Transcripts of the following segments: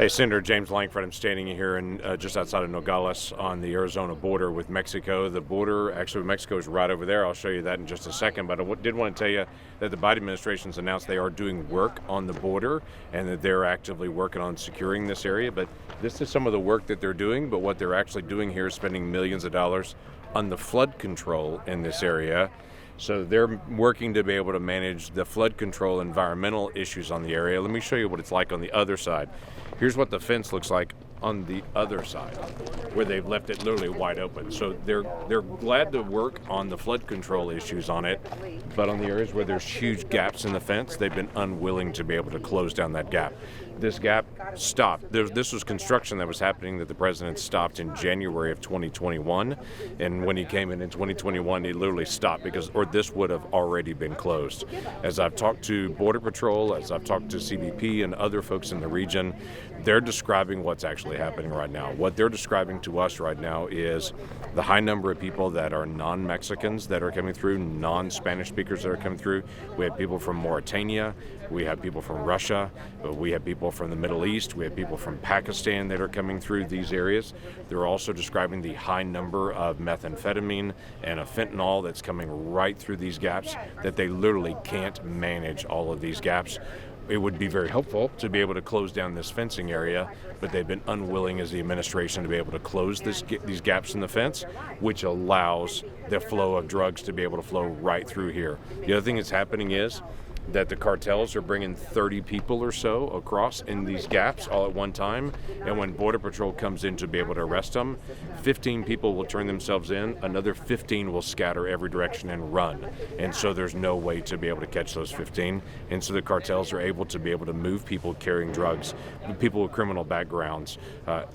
Hey, Senator James Lankford. I'm standing here just outside of Nogales on the Arizona border with Mexico. The border, actually, Mexico is right over there. I'll show you that in just a second. But I did want to tell you that the Biden administration's announced they are doing work on the border and that they're actively working on securing this area. But this is some of the work that they're doing. But what they're actually doing here is spending millions of dollars on the flood control in this area. So they're working to be able to manage the flood control environmental issues on the area. Let me show you what it's like on the other side. Here's what the fence looks like on the other side, where they've left it literally wide open. So they're glad to work on the flood control issues on it, but on the areas where there's huge gaps in the fence, they've been unwilling to be able to close down that gap. This gap stopped. This was construction that was happening that the president stopped in January of 2021, and when he came in 2021, he literally stopped or this would have already been closed. As I've talked to Border Patrol, as I've talked to CBP and other folks in the region, they're describing what's actually happening right now. What they're describing to us right now is the high number of people that are non-Mexicans that are coming through, non-Spanish speakers that are coming through. We have people from Mauritania, we have people from Russia, we have people from the Middle East, we have people from Pakistan that are coming through these areas. They're also describing the high number of methamphetamine and of fentanyl that's coming right through these gaps, that they literally can't manage all of these gaps. It would be very helpful to be able to close down this fencing area, but they've been unwilling as the administration to be able to close these gaps in the fence, which allows the flow of drugs to be able to flow right through here. The other thing that's happening is that the cartels are bringing 30 people or so across in these gaps all at one time, and when Border Patrol comes in to be able to arrest them, 15 people will turn themselves in, another 15 will scatter every direction and run, and so there's no way to be able to catch those 15, and so the cartels are able to be able to move people carrying drugs, people with criminal backgrounds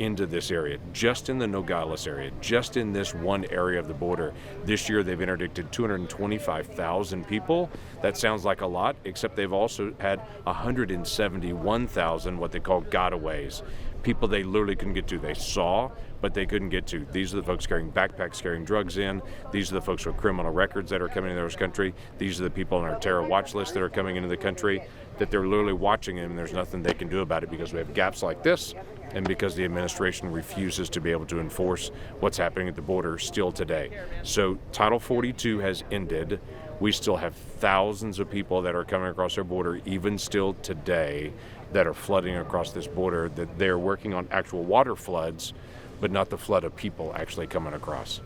into this area. Just in the Nogales area, just in this one area of the border, this year they've interdicted 225,000 people. That sounds like a lot, except they've also had 171,000 what they call gotaways, people they literally couldn't get to. They saw, but they couldn't get to. These are the folks carrying backpacks, carrying drugs in. These are the folks with criminal records that are coming into this country. These are the people on our terror watch list that are coming into the country, that they're literally watching them, and there's nothing they can do about it because we have gaps like this and because the administration refuses to be able to enforce what's happening at the border still today. So Title 42 has ended. We still have thousands of people that are coming across our border, even still today, that are flooding across this border, that they're working on actual water floods, but not the flood of people actually coming across.